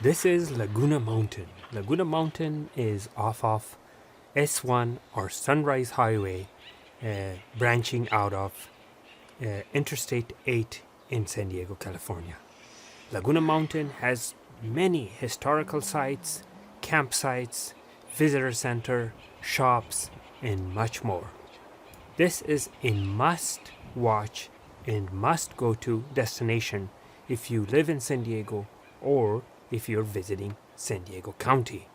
This is Laguna Mountain. Laguna Mountain is off of S1 or Sunrise Highway, branching out of Interstate 8 in San Diego, California. Laguna Mountain has many historical sites, campsites, visitor center, shops, and much more. This is a must-watch and must-go-to destination if you live in San Diego or if you're visiting San Diego County.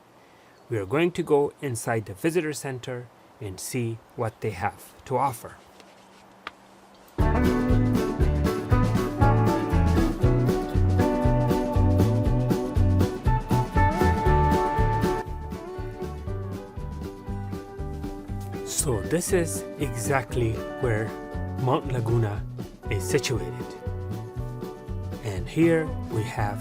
We are going to go inside the visitor center and see what they have to offer. So this is exactly where Mount Laguna is situated. And here we have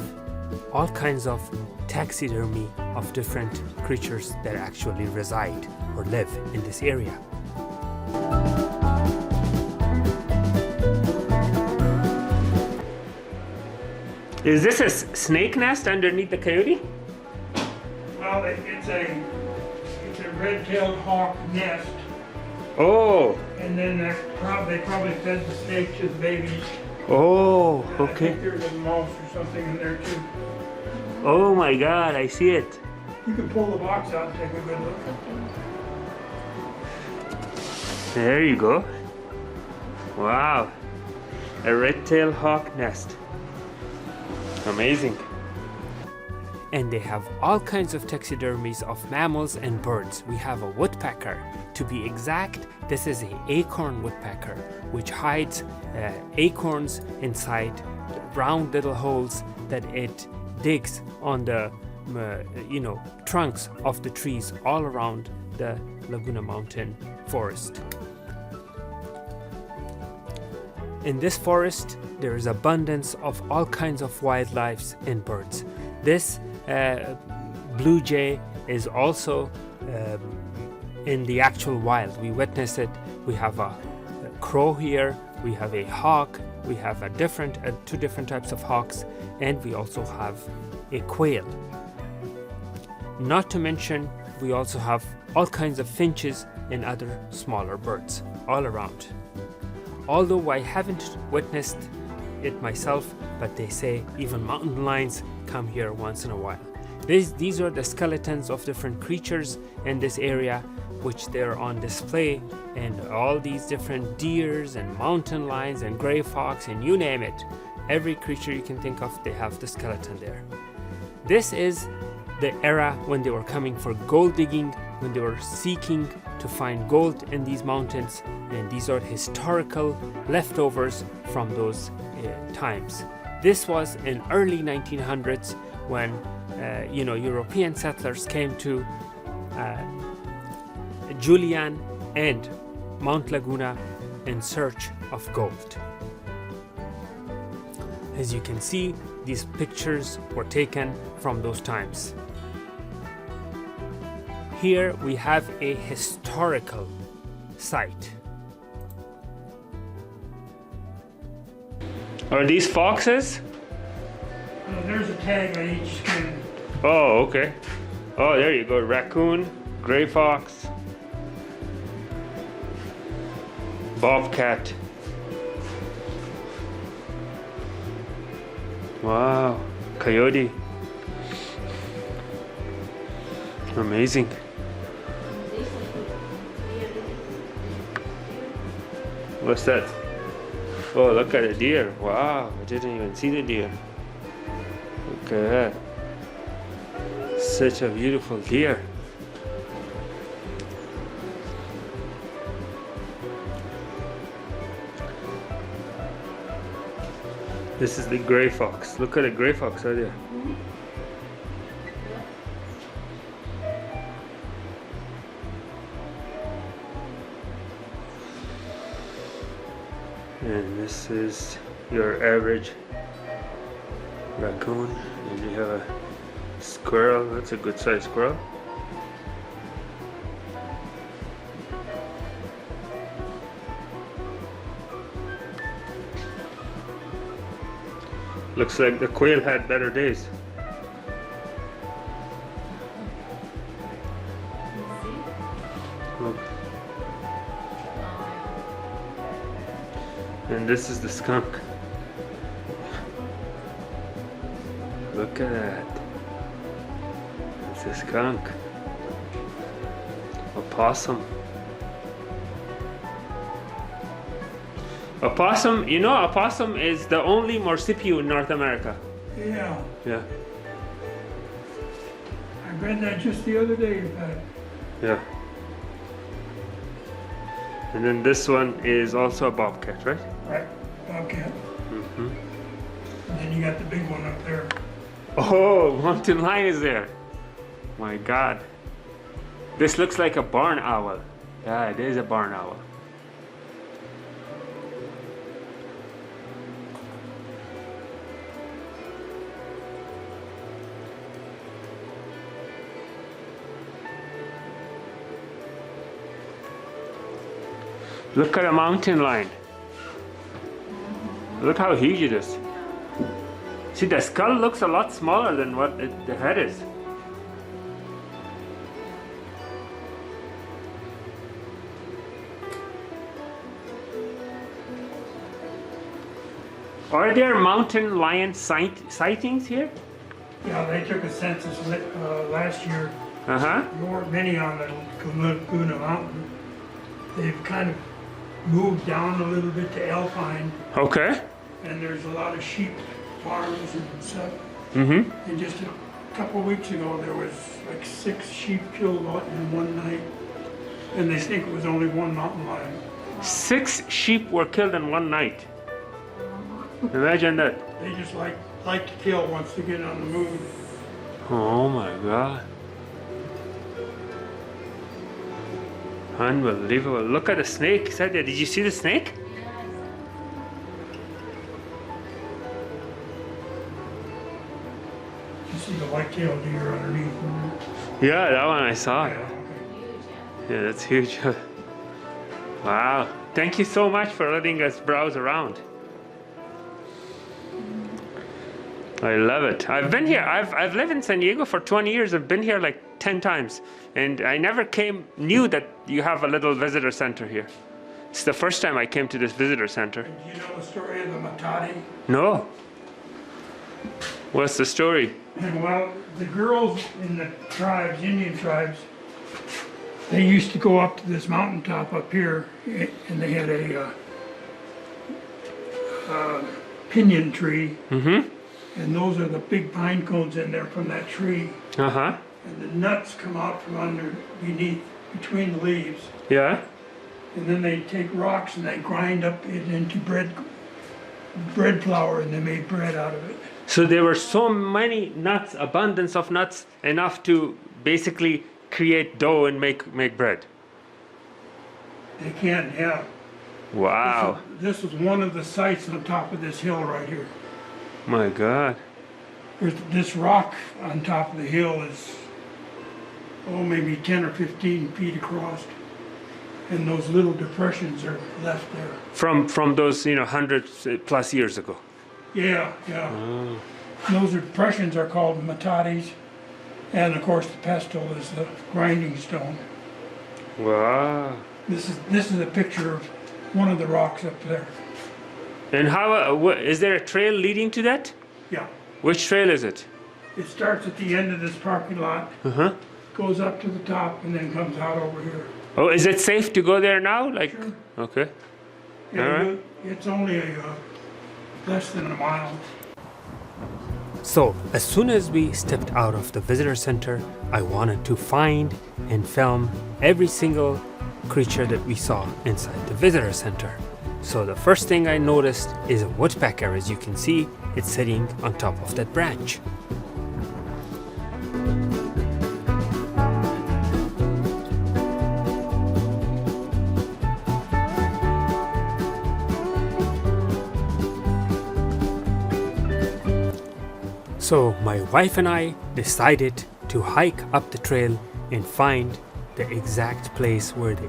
all kinds of taxidermy of different creatures that actually reside or live in this area. Is this a snake nest underneath the coyote? Well, it's a red-tailed hawk nest. Oh. And then they probably fed the snake to the babies. Oh, I okay. think there's a mouse or something in there too. Oh my God, I see it. You can pull the box out and take a good look. There you go. Wow. A red-tailed hawk nest. Amazing. And they have all kinds of taxidermies of mammals and birds. We have a woodpecker. To be exact, this is an acorn woodpecker, which hides acorns inside round little holes that it digs on the trunks of the trees all around the Laguna Mountain forest. In this forest, there is abundance of all kinds of wildlife and birds. This blue jay is also in the actual wild. We witnessed it. We have a crow here, we have a hawk, we have two different types of hawks, and we also have a quail. Not to mention, we also have all kinds of finches and other smaller birds all around. Although I haven't witnessed it myself, but they say even mountain lions come here once in a while. These are the skeletons of different creatures in this area, which they're on display, and all these different deers and mountain lions and gray fox and you name it. Every creature you can think of, they have the skeleton there. This is the era when they were coming for gold digging, when they were seeking to find gold in these mountains, and these are historical leftovers from those times. This was in early 1900s when European settlers came to Julian and Mount Laguna in search of gold. As you can see, these pictures were taken from those times. Here we have a historical site. Are these foxes? There's a tag on each skin. Oh, okay. Oh, there you go. Raccoon, gray fox, bobcat. Wow, coyote. Amazing. What's that? Oh, look at a deer. Wow, I didn't even see the deer. Look at that. Such a beautiful deer. This is the gray fox. Look at a gray fox right there. And this is your average raccoon. And you have a squirrel. That's a good sized squirrel. Looks like the quail had better days. And this is the skunk. Look at that. It's a skunk. Opossum. Opossum, you know, opossum is the only marsupial in North America. Yeah, Yeah. I read that just the other day, in fact. Yeah. And then this one is also a bobcat, right? Right, bobcat. Mm-hmm. And then you got the big one up there. Oh, mountain lion is there. My God. This looks like a barn owl. Yeah, it is a barn owl. Look at a mountain lion. Look how huge it is. See, the skull looks a lot smaller than what the head is. Are there mountain lion sightings here? Yeah, they took a census last year. Uh-huh. There weren't many on the Laguna Mountain. They've kind of moved down a little bit to Alpine, Okay. and there's a lot of sheep farms and stuff. Mm-hmm. And just a couple of weeks ago, there was like 6 sheep killed in one night, and they think it was only one mountain lion. 6 sheep were killed in one night. Imagine that. They just like to kill once they get on the move. Oh my God. Unbelievable. Look at the snake. Sadia, did you see the snake? You see the white-tailed deer underneath them? Yeah, that one I saw. Yeah, okay. Yeah, that's huge. Wow. Thank you so much for letting us browse around. I love it. I've been here. I've lived in San Diego for 20 years. I've been here like 10 times. And I never knew that you have a little visitor center here. It's the first time I came to this visitor center. Do you know the story of the Matati? No. What's the story? And well, the girls in the tribes, Indian tribes, they used to go up to this mountaintop up here, and they had a pinyon tree, Mm-hmm. and those are the big pine cones in there from that tree. Uh-huh. And the nuts come out from between the leaves. Yeah. And then they take rocks and they grind up it into bread flour, and they made bread out of it. So there were so many nuts, abundance of nuts, enough to basically create dough and make bread. They can, yeah. Wow. This was one of the sites on top of this hill right here. My God. This rock on top of the hill is, maybe 10 or 15 feet across. And those little depressions are left there. From those, 100+ years ago. Yeah, yeah. Oh. Those depressions are called matatis. And of course the pestle is the grinding stone. Wow. This is a picture of one of the rocks up there. And how is there a trail leading to that? Yeah. Which trail is it? It starts at the end of this parking lot, Uh-huh. goes up to the top, and then comes out over here. Oh, is it safe to go there now? Sure. Okay. Yeah, All right. It's only less than a mile. So, as soon as we stepped out of the visitor center, I wanted to find and film every single creature that we saw inside the visitor center. So the first thing I noticed is a woodpecker. As you can see, it's sitting on top of that branch. So my wife and I decided to hike up the trail and find the exact place where the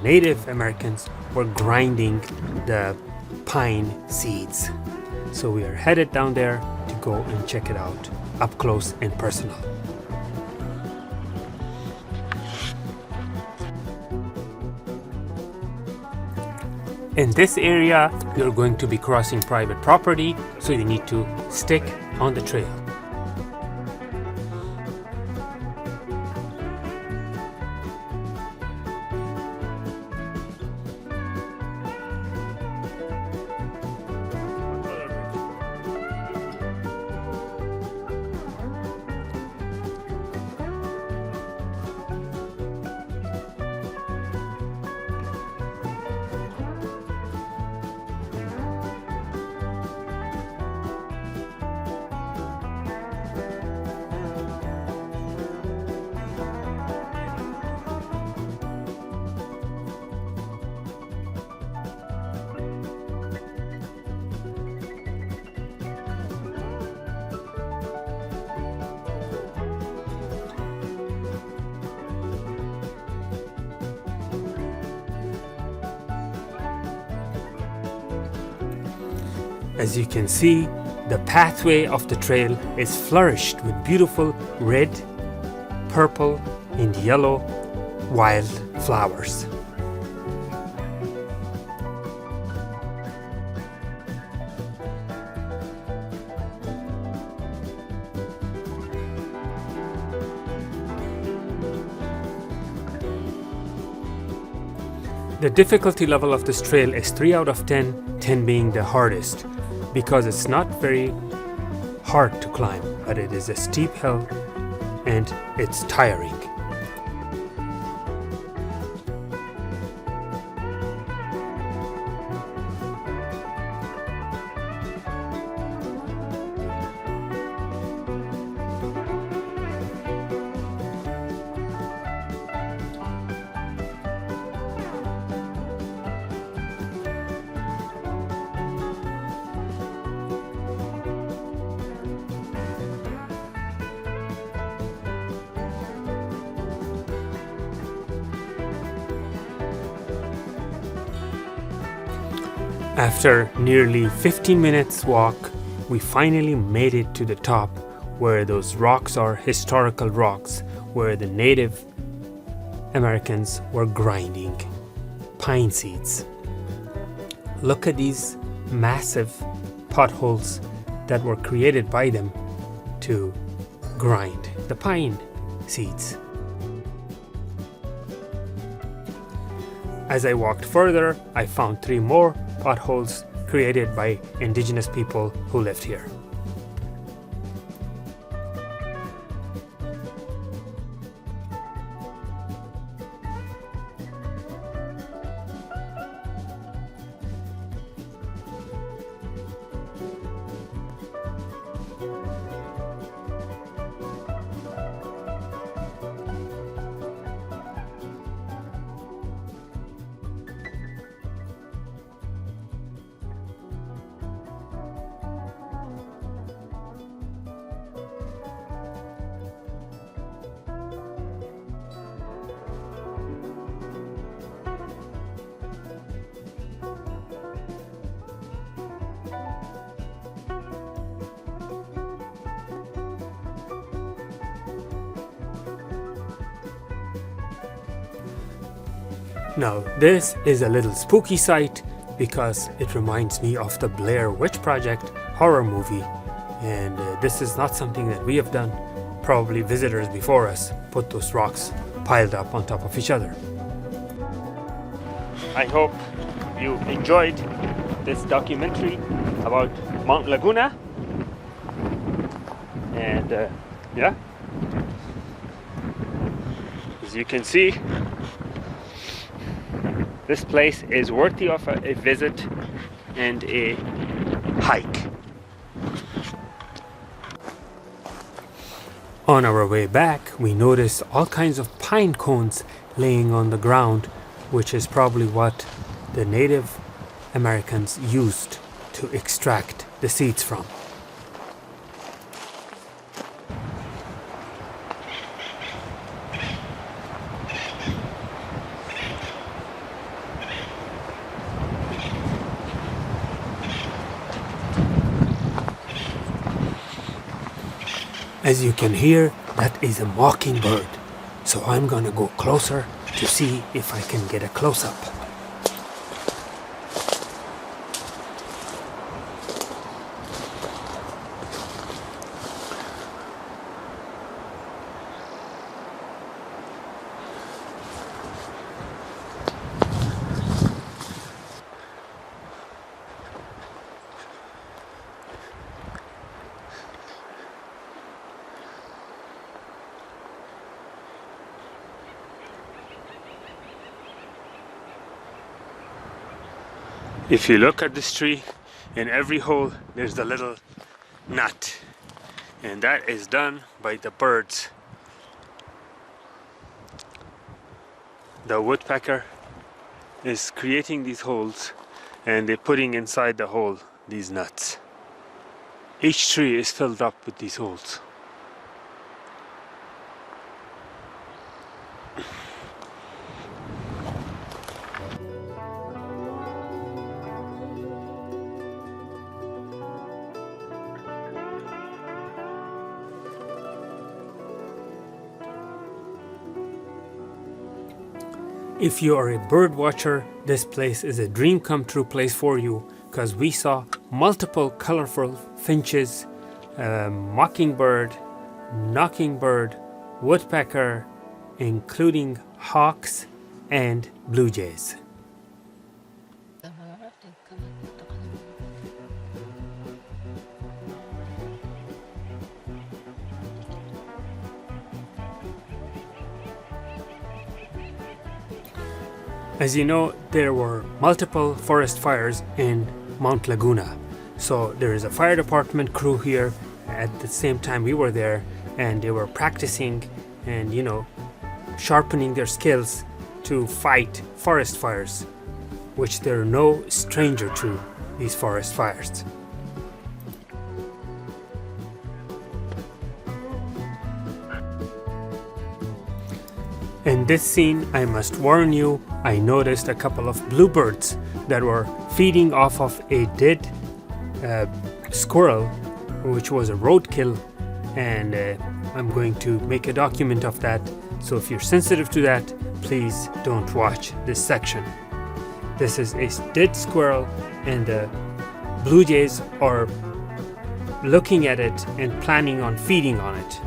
Native Americans were grinding the pine seeds. So we are headed down there to go and check it out up close and personal. In this area, you're going to be crossing private property, so you need to stick on the trail. As you can see, the pathway of the trail is flourished with beautiful red, purple, and yellow wild flowers. The difficulty level of this trail is 3 out of 10, 10 being the hardest, because it's not very hard to climb, but it is a steep hill and it's tiring. After nearly 15 minutes walk, we finally made it to the top, where those rocks are historical rocks, where the Native Americans were grinding pine seeds. Look at these massive potholes that were created by them to grind the pine seeds. As I walked further, I found 3 more potholes created by indigenous people who lived here. Now, this is a little spooky site because it reminds me of the Blair Witch Project horror movie, and this is not something that we have done. Probably visitors before us put those rocks piled up on top of each other. I hope you enjoyed this documentary about Mount Laguna, and as you can see, this place is worthy of a visit and a hike. On our way back, we noticed all kinds of pine cones laying on the ground, which is probably what the Native Americans used to extract the seeds from. As you can hear, that is a mockingbird. So I'm gonna go closer to see if I can get a close-up. If you look at this tree, in every hole there's a little nut, and that is done by the birds. The woodpecker is creating these holes and they're putting inside the hole these nuts. Each tree is filled up with these holes. If you are a bird watcher, this place is a dream come true place for you, because we saw multiple colorful finches, mockingbird, knockingbird, woodpecker, including hawks and blue jays. As you know, there were multiple forest fires in Mount Laguna. So there is a fire department crew here at the same time we were there, and they were practicing and, sharpening their skills to fight forest fires, which they're no stranger to, these forest fires. In this scene, I must warn you, I noticed a couple of bluebirds that were feeding off of a dead squirrel, which was a roadkill, and I'm going to make a document of that. So if you're sensitive to that, please don't watch this section. This is a dead squirrel, and the blue jays are looking at it and planning on feeding on it.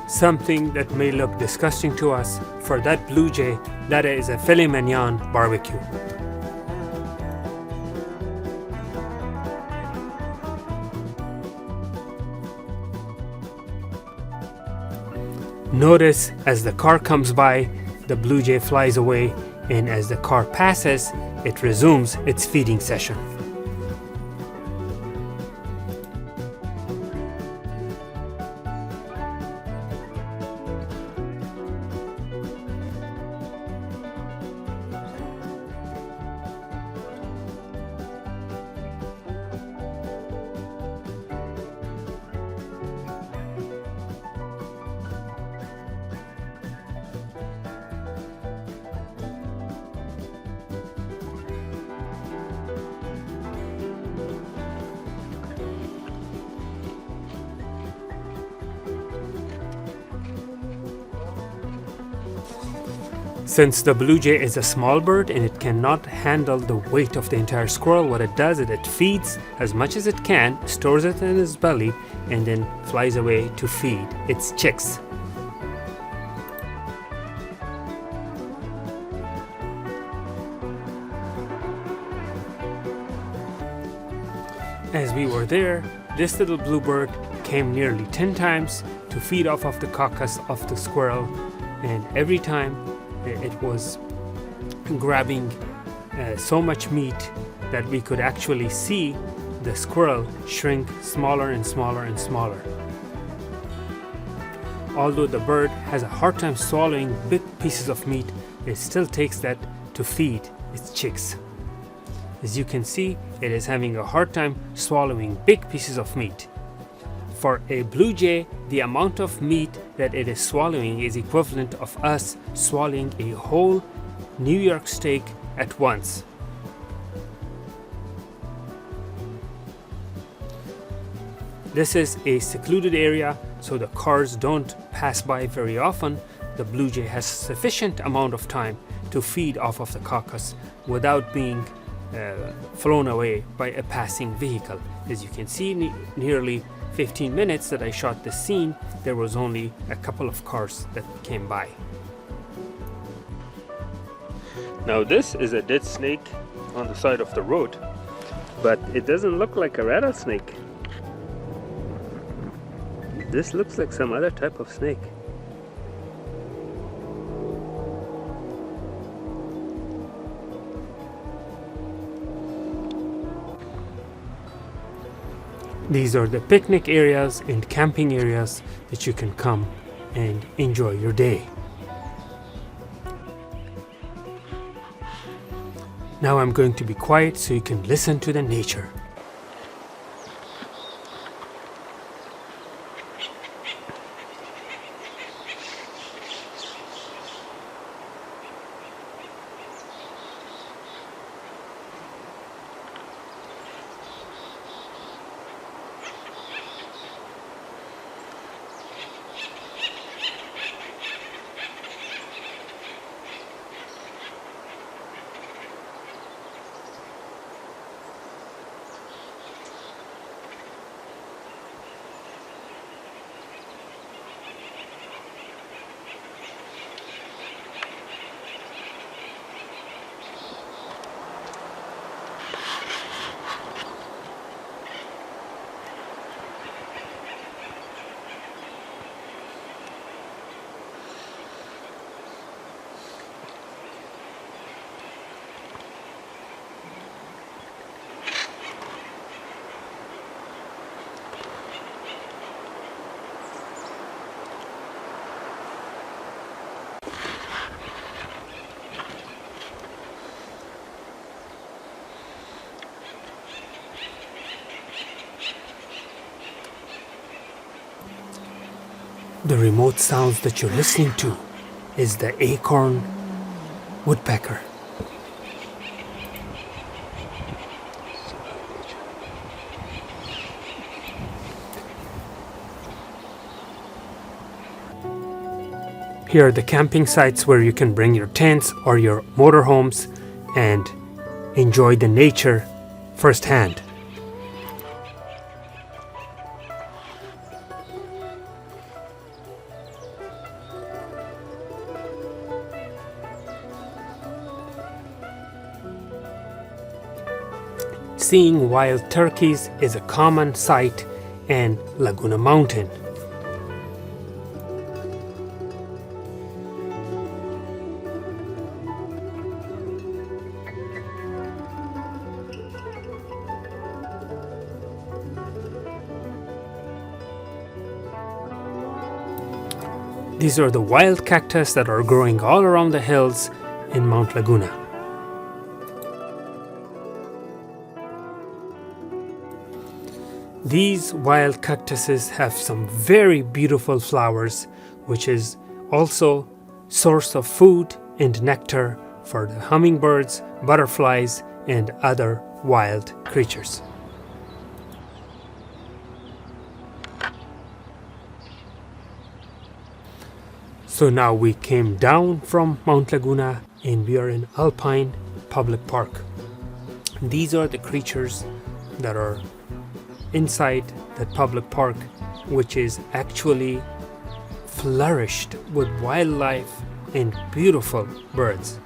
Something that may look disgusting to us, for that blue jay, that is a filet mignon barbecue. Notice as the car comes by, the blue jay flies away, and as the car passes, it resumes its feeding session. Since the blue jay is a small bird and it cannot handle the weight of the entire squirrel, what it does is it feeds as much as it can, stores it in its belly, and then flies away to feed its chicks. As we were there, this little bluebird came nearly 10 times to feed off of the carcass of the squirrel, and every time it was grabbing so much meat that we could actually see the squirrel shrink smaller and smaller and smaller. Although the bird has a hard time swallowing big pieces of meat, it still takes that to feed its chicks. As you can see, it is having a hard time swallowing big pieces of meat. For a blue jay, the amount of meat that it is swallowing is equivalent of us swallowing a whole New York steak at once. This is a secluded area, so the cars don't pass by very often. The blue jay has sufficient amount of time to feed off of the carcass without being flown away by a passing vehicle. As you can see, nearly 15 minutes that I shot this scene, there was only a couple of cars that came by. Now this is a dead snake on the side of the road, but it doesn't look like a rattlesnake. This looks like some other type of snake. These are the picnic areas and camping areas that you can come and enjoy your day. Now I'm going to be quiet so you can listen to the nature. The remote sounds that you're listening to is the acorn woodpecker. Here are the camping sites where you can bring your tents or your motorhomes and enjoy the nature firsthand. Seeing wild turkeys is a common sight in Laguna Mountain. These are the wild cactus that are growing all around the hills in Mount Laguna. These wild cactuses have some very beautiful flowers, which is also source of food and nectar for the hummingbirds, butterflies, and other wild creatures. So now we came down from Mount Laguna and we are in Alpine Public Park. These are the creatures that are inside that public park, which is actually flourished with wildlife and beautiful birds.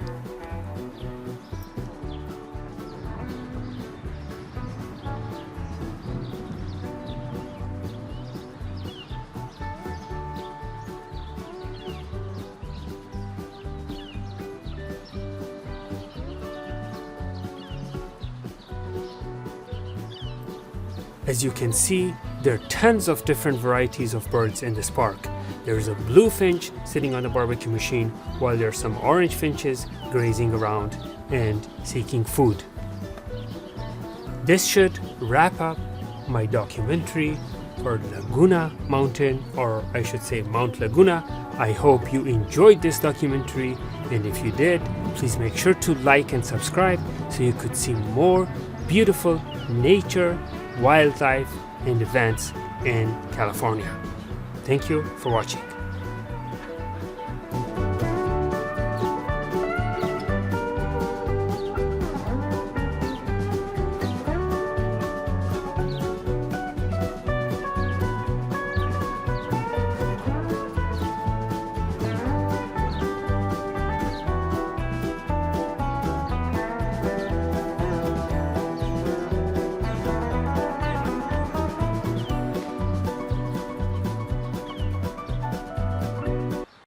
As you can see, there are tons of different varieties of birds in this park. There's a blue finch sitting on the barbecue machine, while there are some orange finches grazing around and seeking food. This should wrap up my documentary for Laguna Mountain, or I should say Mount Laguna. I hope you enjoyed this documentary, and if you did, please make sure to like and subscribe so you could see more beautiful nature, wildlife, and events in California. Thank you for watching.